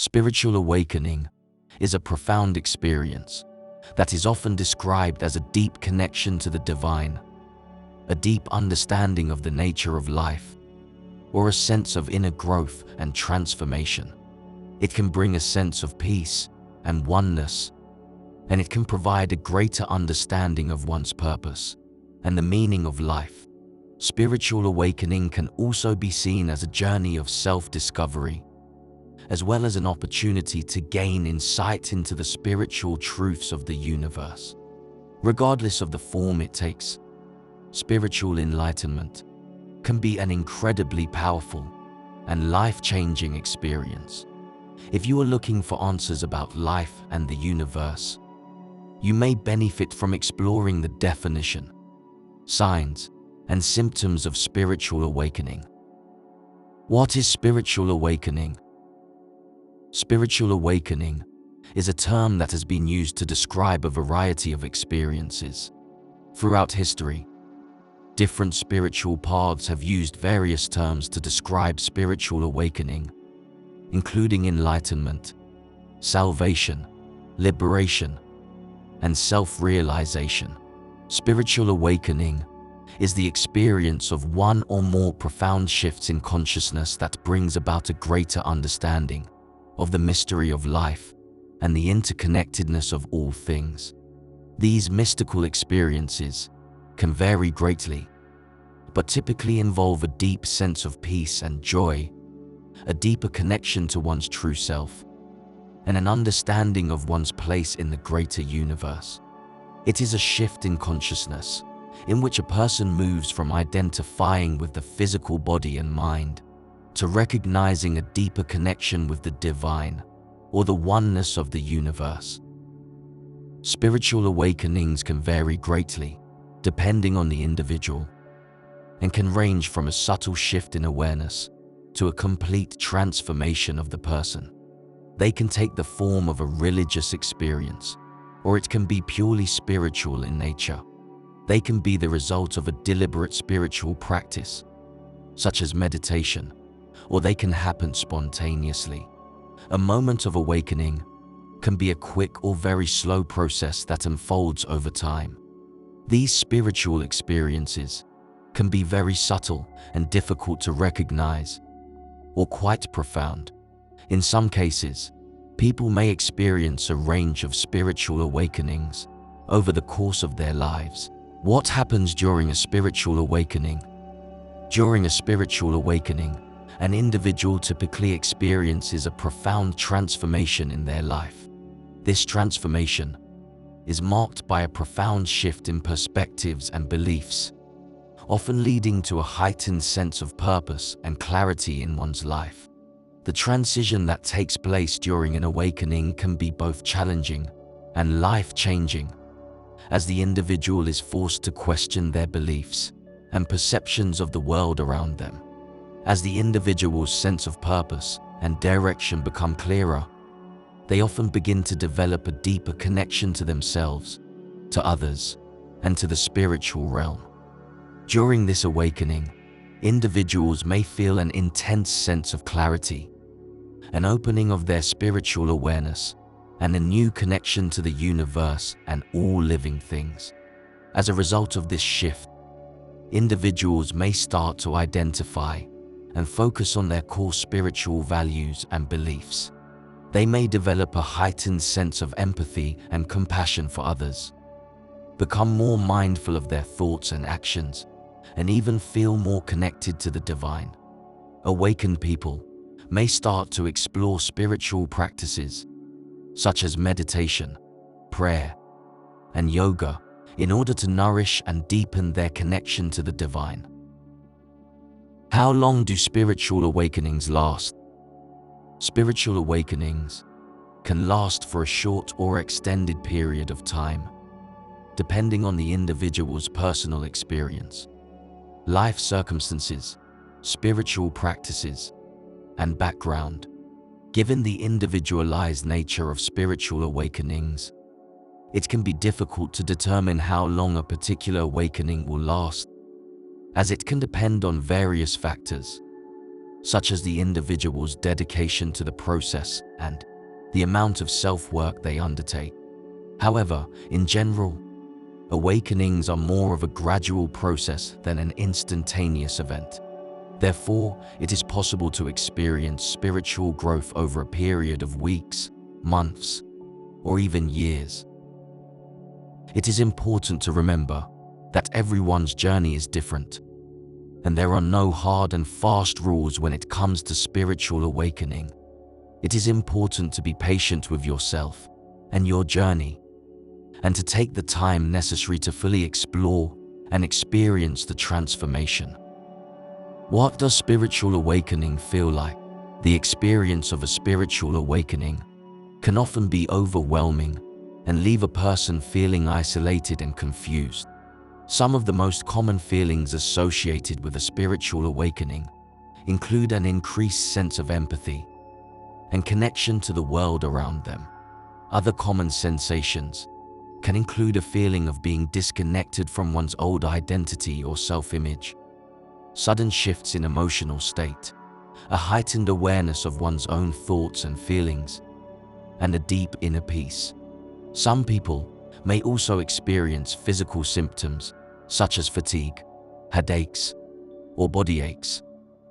Spiritual awakening is a profound experience that is often described as a deep connection to the divine, a deep understanding of the nature of life, or a sense of inner growth and transformation. It can bring a sense of peace and oneness, and it can provide a greater understanding of one's purpose and the meaning of life. Spiritual awakening can also be seen as a journey of self-discovery, as well as an opportunity to gain insight into the spiritual truths of the universe. Regardless of the form it takes, spiritual enlightenment can be an incredibly powerful and life-changing experience. If you are looking for answers about life and the universe, you may benefit from exploring the definition, signs, and symptoms of spiritual awakening. What is spiritual awakening? Spiritual awakening is a term that has been used to describe a variety of experiences. Throughout history, different spiritual paths have used various terms to describe spiritual awakening, including enlightenment, salvation, liberation, and self-realization. Spiritual awakening is the experience of one or more profound shifts in consciousness that brings about a greater understanding of the mystery of life and the interconnectedness of all things. These mystical experiences can vary greatly, but typically involve a deep sense of peace and joy, a deeper connection to one's true self, and an understanding of one's place in the greater universe. It is a shift in consciousness in which a person moves from identifying with the physical body and mind to recognizing a deeper connection with the divine or the oneness of the universe. Spiritual awakenings can vary greatly depending on the individual and can range from a subtle shift in awareness to a complete transformation of the person. They can take the form of a religious experience, or it can be purely spiritual in nature. They can be the result of a deliberate spiritual practice, such as meditation, or they can happen spontaneously. A moment of awakening can be a quick or very slow process that unfolds over time. These spiritual experiences can be very subtle and difficult to recognize, or quite profound. In some cases, people may experience a range of spiritual awakenings over the course of their lives. What happens during a spiritual awakening? During a spiritual awakening, an individual typically experiences a profound transformation in their life. This transformation is marked by a profound shift in perspectives and beliefs, often leading to a heightened sense of purpose and clarity in one's life. The transition that takes place during an awakening can be both challenging and life-changing, as the individual is forced to question their beliefs and perceptions of the world around them. As the individual's sense of purpose and direction become clearer, they often begin to develop a deeper connection to themselves, to others, and to the spiritual realm. During this awakening, individuals may feel an intense sense of clarity, an opening of their spiritual awareness, and a new connection to the universe and all living things. As a result of this shift, individuals may start to identify and focus on their core spiritual values and beliefs. They may develop a heightened sense of empathy and compassion for others, become more mindful of their thoughts and actions, and even feel more connected to the divine. Awakened people may start to explore spiritual practices such as meditation, prayer, and yoga in order to nourish and deepen their connection to the divine. How long do spiritual awakenings last? Spiritual awakenings can last for a short or extended period of time, depending on the individual's personal experience, life circumstances, spiritual practices, and background. Given the individualized nature of spiritual awakenings, it can be difficult to determine how long a particular awakening will last, as it can depend on various factors, such as the individual's dedication to the process and the amount of self-work they undertake. However, in general, awakenings are more of a gradual process than an instantaneous event. Therefore, it is possible to experience spiritual growth over a period of weeks, months, or even years. It is important to remember that everyone's journey is different, and there are no hard and fast rules when it comes to spiritual awakening. It is important to be patient with yourself and your journey, and to take the time necessary to fully explore and experience the transformation. What does spiritual awakening feel like? The experience of a spiritual awakening can often be overwhelming and leave a person feeling isolated and confused. Some of the most common feelings associated with a spiritual awakening include an increased sense of empathy and connection to the world around them. Other common sensations can include a feeling of being disconnected from one's old identity or self-image, sudden shifts in emotional state, a heightened awareness of one's own thoughts and feelings, and a deep inner peace. Some people may also experience physical symptoms such as fatigue, headaches, or body aches.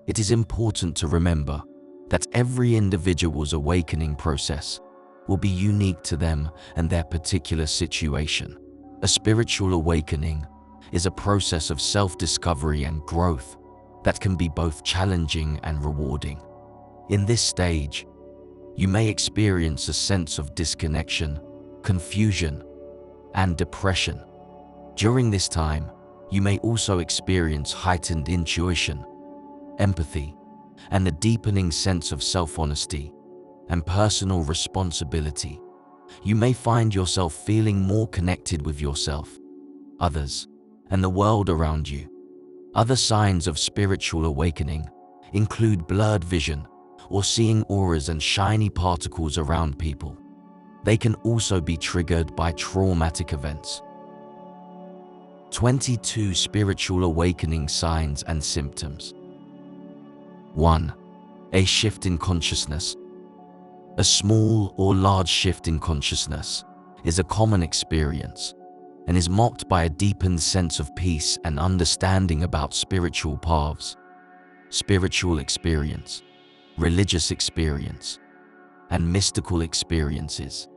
It is important to remember that every individual's awakening process will be unique to them and their particular situation. A spiritual awakening is a process of self-discovery and growth that can be both challenging and rewarding. In this stage, you may experience a sense of disconnection, confusion, and depression. During this time, you may also experience heightened intuition, empathy, and a deepening sense of self-honesty and personal responsibility. You may find yourself feeling more connected with yourself, others, and the world around you. Other signs of spiritual awakening include blurred vision or seeing auras and shiny particles around people. They can also be triggered by traumatic events. 22 Spiritual awakening signs and symptoms. 1. A shift in consciousness. A small or large shift in consciousness is a common experience and is marked by a deepened sense of peace and understanding about spiritual paths, spiritual experience, religious experience, and mystical experiences.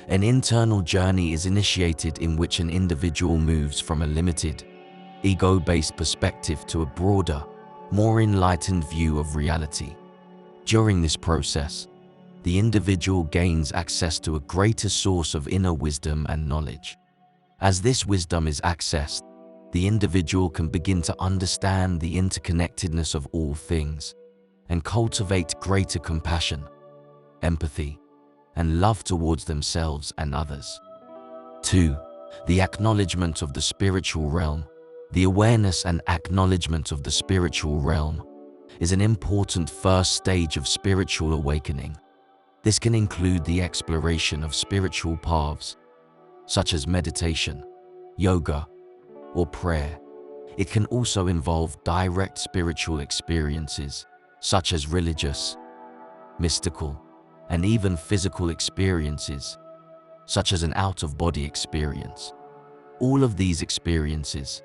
An internal journey is initiated in which an individual moves from a limited, ego-based perspective to a broader, more enlightened view of reality. During this process, the individual gains access to a greater source of inner wisdom and knowledge. As this wisdom is accessed, the individual can begin to understand the interconnectedness of all things and cultivate greater compassion, empathy, and love towards themselves and others. 2. The acknowledgement of the spiritual realm. The awareness and acknowledgement of the spiritual realm is an important first stage of spiritual awakening. This can include the exploration of spiritual paths, such as meditation, yoga, or prayer. It can also involve direct spiritual experiences, such as religious, mystical, and even physical experiences, such as an out-of-body experience. All of these experiences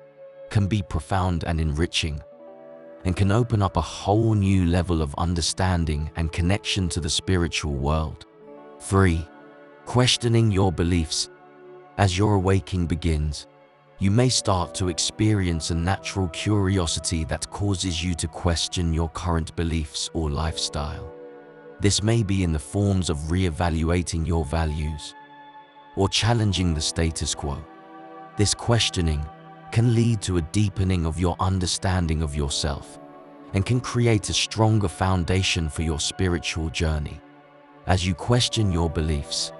can be profound and enriching, and can open up a whole new level of understanding and connection to the spiritual world. 3. Questioning your beliefs. As your awakening begins, you may start to experience a natural curiosity that causes you to question your current beliefs or lifestyle. This may be in the forms of re-evaluating your values or challenging the status quo. This questioning can lead to a deepening of your understanding of yourself and can create a stronger foundation for your spiritual journey. As you question your beliefs,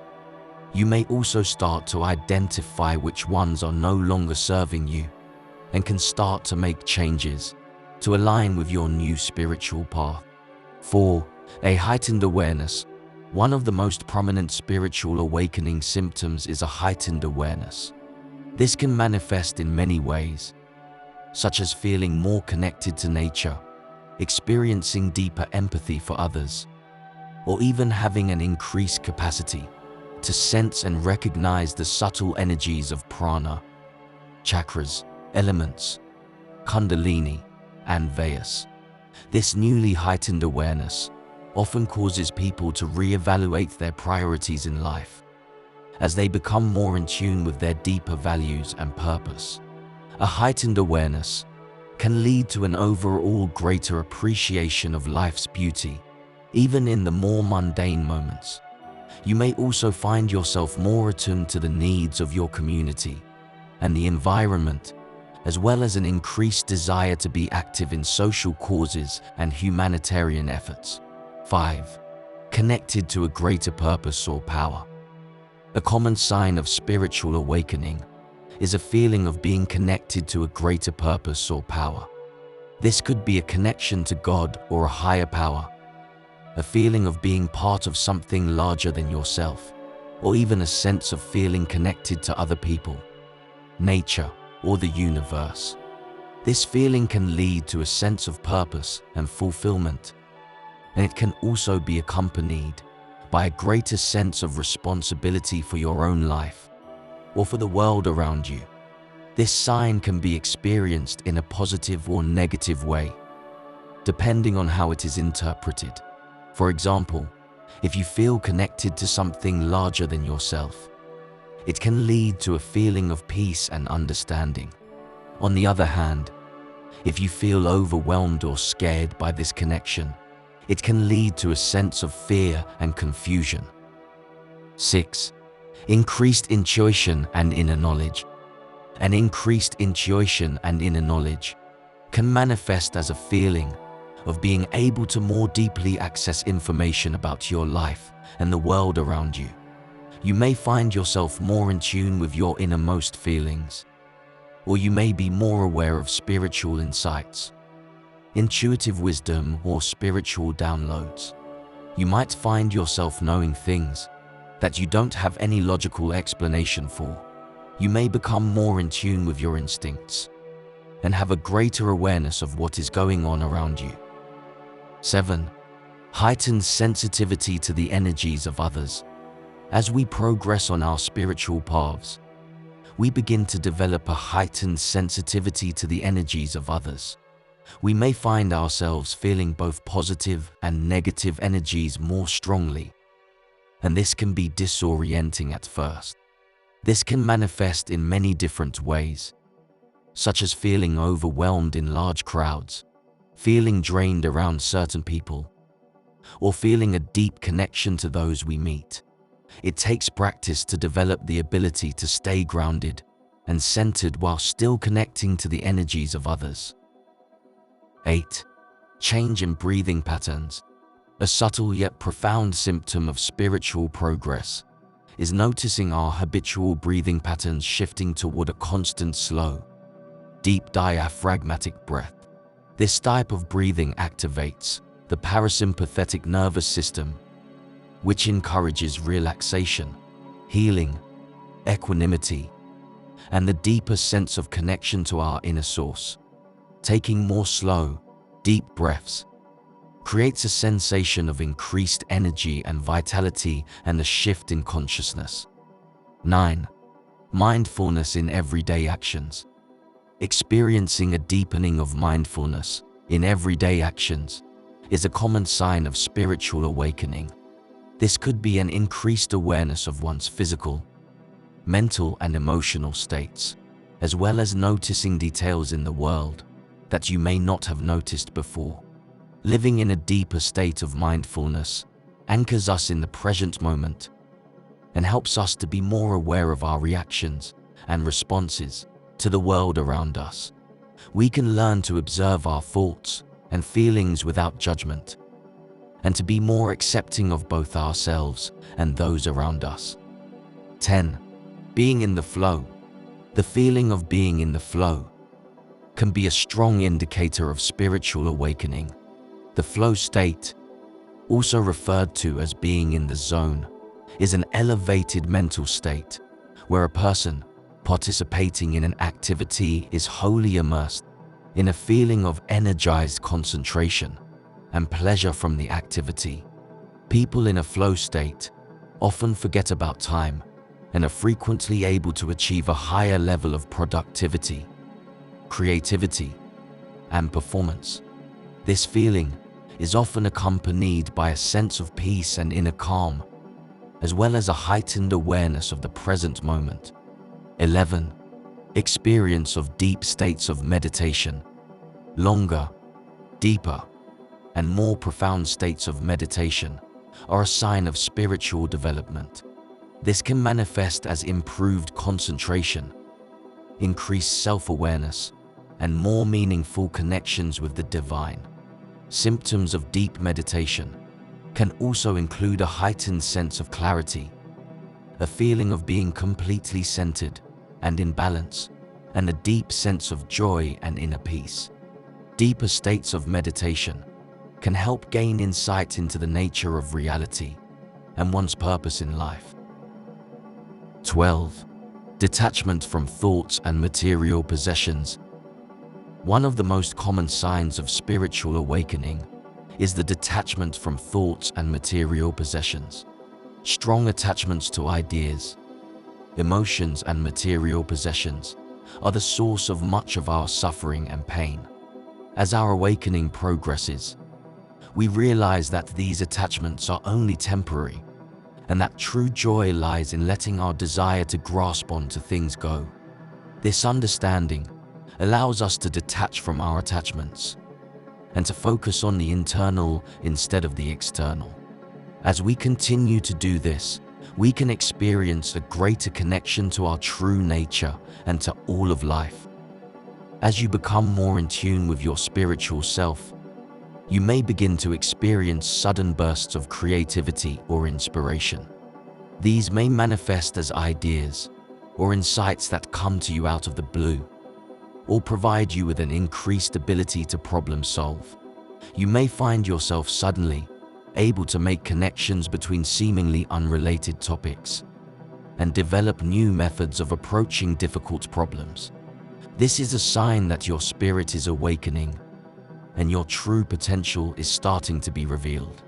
you may also start to identify which ones are no longer serving you and can start to make changes to align with your new spiritual path. 4. A heightened awareness. One of the most prominent spiritual awakening symptoms is a heightened awareness. This can manifest in many ways, such as feeling more connected to nature, experiencing deeper empathy for others, or even having an increased capacity to sense and recognize the subtle energies of prana, chakras, elements, kundalini, and vayas. This newly heightened awareness often causes people to reevaluate their priorities in life as they become more in tune with their deeper values and purpose. A heightened awareness can lead to an overall greater appreciation of life's beauty, even in the more mundane moments. You may also find yourself more attuned to the needs of your community and the environment, as well as an increased desire to be active in social causes and humanitarian efforts. 5. Connected to a greater purpose or power. A common sign of spiritual awakening is a feeling of being connected to a greater purpose or power. This could be a connection to God or a higher power, a feeling of being part of something larger than yourself, or even a sense of feeling connected to other people, nature, or the universe. This feeling can lead to a sense of purpose and fulfillment, and it can also be accompanied by a greater sense of responsibility for your own life or for the world around you. This sign can be experienced in a positive or negative way, depending on how it is interpreted. For example, if you feel connected to something larger than yourself, it can lead to a feeling of peace and understanding. On the other hand, if you feel overwhelmed or scared by this connection, it can lead to a sense of fear and confusion. 6. Increased intuition and inner knowledge. An increased intuition and inner knowledge can manifest as a feeling of being able to more deeply access information about your life and the world around you. You may find yourself more in tune with your innermost feelings, or you may be more aware of spiritual insights, intuitive wisdom, or spiritual downloads. You might find yourself knowing things that you don't have any logical explanation for. You may become more in tune with your instincts and have a greater awareness of what is going on around you. 7. Heightened sensitivity to the energies of others. As we progress on our spiritual paths, we begin to develop a heightened sensitivity to the energies of others. We may find ourselves feeling both positive and negative energies more strongly, and this can be disorienting at first. This can manifest in many different ways, such as feeling overwhelmed in large crowds, feeling drained around certain people, or feeling a deep connection to those we meet. It takes practice to develop the ability to stay grounded and centered while still connecting to the energies of others. 8. Change in breathing patterns. A subtle yet profound symptom of spiritual progress is noticing our habitual breathing patterns shifting toward a constant, slow, deep diaphragmatic breath. This type of breathing activates the parasympathetic nervous system, which encourages relaxation, healing, equanimity, and the deeper sense of connection to our inner source. Taking more slow, deep breaths creates a sensation of increased energy and vitality and a shift in consciousness. 9. Mindfulness in everyday actions. Experiencing a deepening of mindfulness in everyday actions is a common sign of spiritual awakening. This could be an increased awareness of one's physical, mental, and emotional states, as well as noticing details in the world that you may not have noticed before. Living in a deeper state of mindfulness anchors us in the present moment and helps us to be more aware of our reactions and responses to the world around us. We can learn to observe our thoughts and feelings without judgment, and to be more accepting of both ourselves and those around us. 10. Being in the flow. The feeling of being in the flow can be a strong indicator of spiritual awakening. The flow state, also referred to as being in the zone, is an elevated mental state where a person participating in an activity is wholly immersed in a feeling of energized concentration and pleasure from the activity. People in a flow state often forget about time and are frequently able to achieve a higher level of productivity, creativity, and performance. This feeling is often accompanied by a sense of peace and inner calm, as well as a heightened awareness of the present moment. 11. Experience of deep states of meditation. Longer, deeper, and more profound states of meditation are a sign of spiritual development. This can manifest as improved concentration, increased self-awareness, and more meaningful connections with the divine. Symptoms of deep meditation can also include a heightened sense of clarity, a feeling of being completely centered and in balance, and a deep sense of joy and inner peace. Deeper states of meditation can help gain insight into the nature of reality and one's purpose in life. 12. Detachment from thoughts and material possessions. One of the most common signs of spiritual awakening is the detachment from thoughts and material possessions. Strong attachments to ideas, emotions, and material possessions are the source of much of our suffering and pain. As our awakening progresses, we realize that these attachments are only temporary, and that true joy lies in letting our desire to grasp onto things go. This understanding allows us to detach from our attachments and to focus on the internal instead of the external. As we continue to do this, we can experience a greater connection to our true nature and to all of life. As you become more in tune with your spiritual self, you may begin to experience sudden bursts of creativity or inspiration. These may manifest as ideas or insights that come to you out of the blue, or provide you with an increased ability to problem solve. You may find yourself suddenly able to make connections between seemingly unrelated topics and develop new methods of approaching difficult problems. This is a sign that your spirit is awakening and your true potential is starting to be revealed.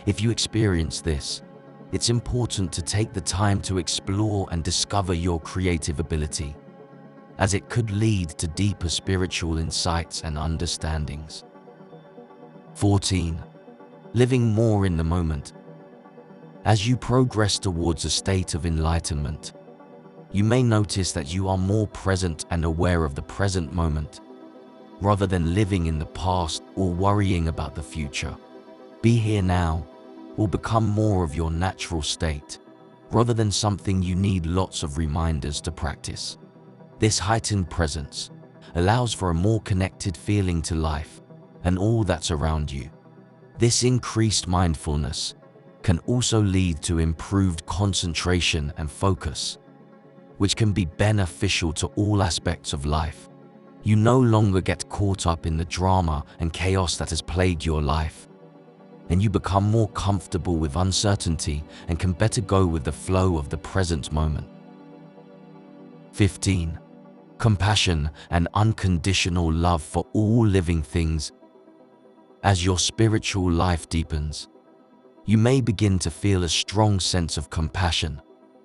If you experience this, it's important to take the time to explore and discover your creative ability, as it could lead to deeper spiritual insights and understandings. 14. Living more in the moment. As you progress towards a state of enlightenment, you may notice that you are more present and aware of the present moment, rather than living in the past or worrying about the future. Be here now will become more of your natural state, rather than something you need lots of reminders to practice. This heightened presence allows for a more connected feeling to life and all that's around you. This increased mindfulness can also lead to improved concentration and focus, which can be beneficial to all aspects of life. You no longer get caught up in the drama and chaos that has plagued your life, and you become more comfortable with uncertainty and can better go with the flow of the present moment. 15. Compassion and unconditional love for all living things. As your spiritual life deepens, you may begin to feel a strong sense of compassion,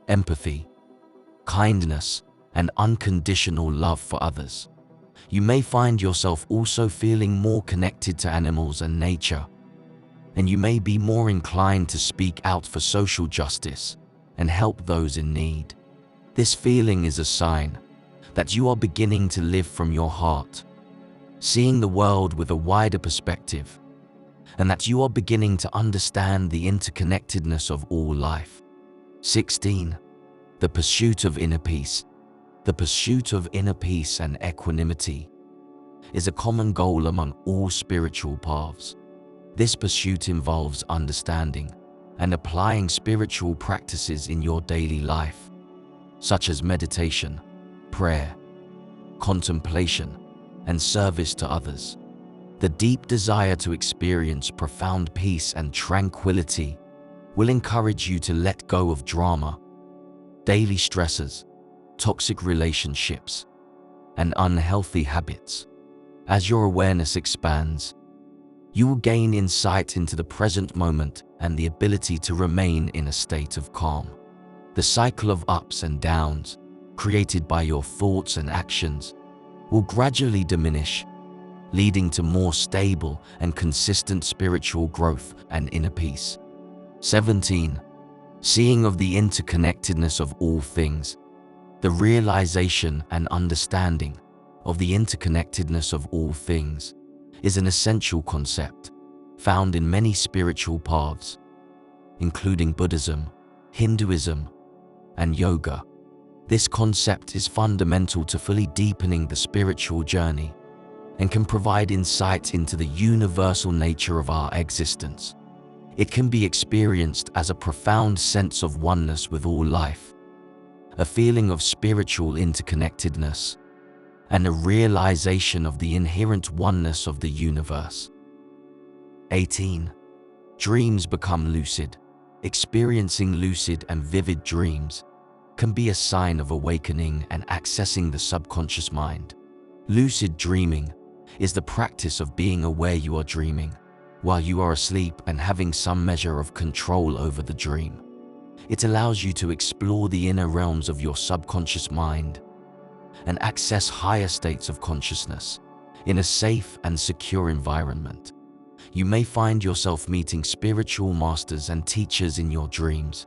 empathy, kindness, and unconditional love for others. You may find yourself also feeling more connected to animals and nature, and you may be more inclined to speak out for social justice and help those in need. This feeling is a sign that you are beginning to live from your heart, seeing the world with a wider perspective, and that you are beginning to understand the interconnectedness of all life. 16. The pursuit of inner peace. The pursuit of inner peace and equanimity is a common goal among all spiritual paths. This pursuit involves understanding and applying spiritual practices in your daily life, such as meditation, prayer, contemplation, and service to others. The deep desire to experience profound peace and tranquility will encourage you to let go of drama, daily stresses, toxic relationships, and unhealthy habits. As your awareness expands, you will gain insight into the present moment and the ability to remain in a state of calm. The cycle of ups and downs, created by your thoughts and actions, will gradually diminish, leading to more stable and consistent spiritual growth and inner peace. 17. Seeing of the interconnectedness of all things. The realization and understanding of the interconnectedness of all things is an essential concept found in many spiritual paths, including Buddhism, Hinduism, and yoga. This concept is fundamental to fully deepening the spiritual journey and can provide insight into the universal nature of our existence. It can be experienced as a profound sense of oneness with all life, a feeling of spiritual interconnectedness, and a realization of the inherent oneness of the universe. 18. Dreams become lucid. Experiencing lucid and vivid dreams can be a sign of awakening and accessing the subconscious mind. Lucid dreaming is the practice of being aware you are dreaming while you are asleep and having some measure of control over the dream. It allows you to explore the inner realms of your subconscious mind and access higher states of consciousness in a safe and secure environment. You may find yourself meeting spiritual masters and teachers in your dreams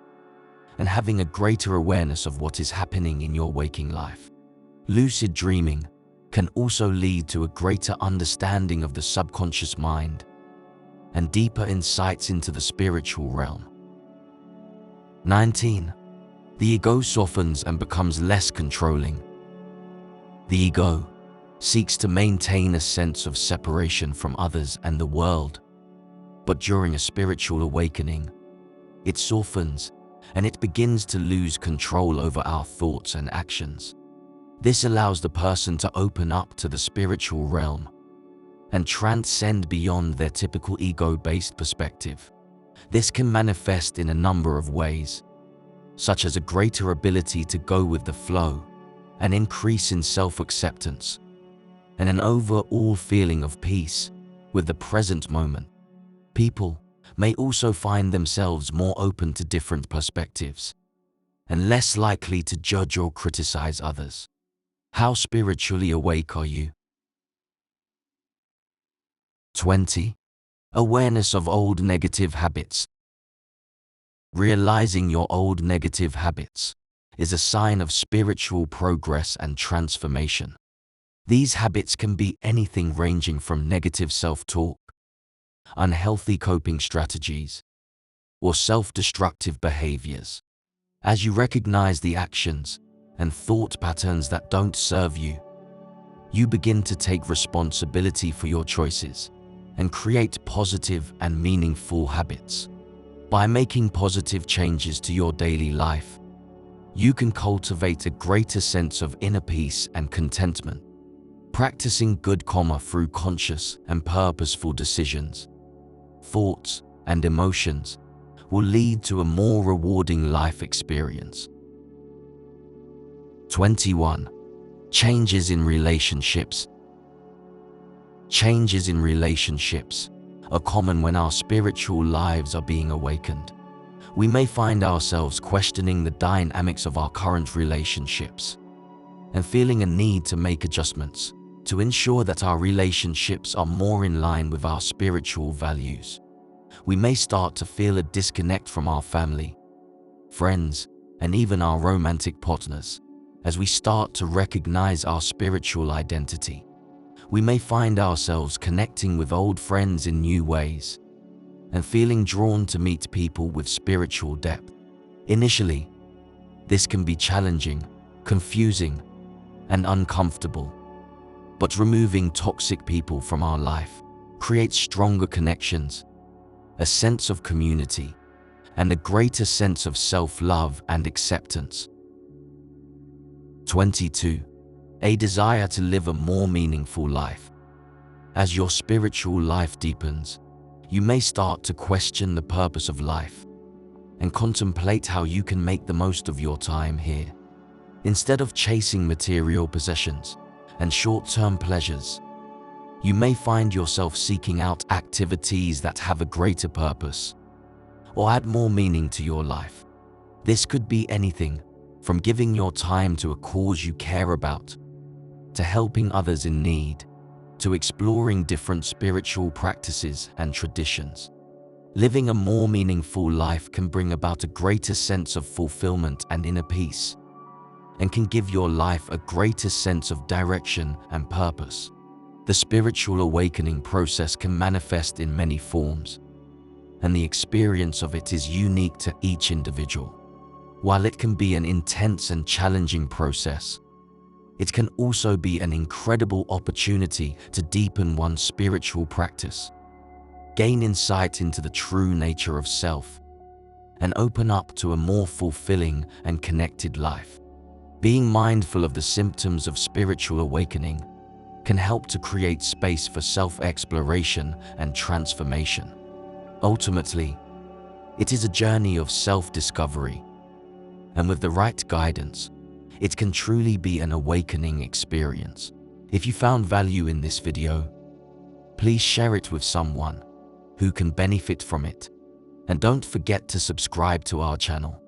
and having a greater awareness of what is happening in your waking life. Lucid dreaming can also lead to a greater understanding of the subconscious mind and deeper insights into the spiritual realm. 19. The ego softens and becomes less controlling. The ego seeks to maintain a sense of separation from others and the world, but during a spiritual awakening, it softens and it begins to lose control over our thoughts and actions. This allows the person to open up to the spiritual realm and transcend beyond their typical ego-based perspective. This can manifest in a number of ways, such as a greater ability to go with the flow, an increase in self-acceptance, and an overall feeling of peace with the present moment. People may also find themselves more open to different perspectives and less likely to judge or criticize others. How spiritually awake are you? 20. Awareness of old negative habits. Realizing your old negative habits is a sign of spiritual progress and transformation. These habits can be anything ranging from negative self-talk, unhealthy coping strategies, or self-destructive behaviors. As you recognize the actions and thought patterns that don't serve you, you begin to take responsibility for your choices and create positive and meaningful habits. By making positive changes to your daily life, you can cultivate a greater sense of inner peace and contentment. Practicing good karma through conscious and purposeful decisions, thoughts, and emotions will lead to a more rewarding life experience. 21. Changes in relationships. Changes in relationships are common when our spiritual lives are being awakened. We may find ourselves questioning the dynamics of our current relationships and feeling a need to make adjustments to ensure that our relationships are more in line with our spiritual values. We may start to feel a disconnect from our family, friends, and even our romantic partners as we start to recognize our spiritual identity. We may find ourselves connecting with old friends in new ways and feeling drawn to meet people with spiritual depth. Initially, this can be challenging, confusing, and uncomfortable. But removing toxic people from our life creates stronger connections, a sense of community, and a greater sense of self-love and acceptance. 22. A desire to live a more meaningful life. As your spiritual life deepens, you may start to question the purpose of life and contemplate how you can make the most of your time here. Instead of chasing material possessions and short-term pleasures, You may find yourself seeking out activities that have a greater purpose or add more meaning to your life. This could be anything from giving your time to a cause you care about, to helping others in need, to exploring different spiritual practices and traditions. Living a more meaningful life can bring about a greater sense of fulfillment and inner peace, and can give your life a greater sense of direction and purpose. The spiritual awakening process can manifest in many forms, and the experience of it is unique to each individual. While it can be an intense and challenging process, it can also be an incredible opportunity to deepen one's spiritual practice, gain insight into the true nature of self, and open up to a more fulfilling and connected life. Being mindful of the symptoms of spiritual awakening can help to create space for self-exploration and transformation. Ultimately, it is a journey of self-discovery, and with the right guidance, it can truly be an awakening experience. If you found value in this video, please share it with someone who can benefit from it. And don't forget to subscribe to our channel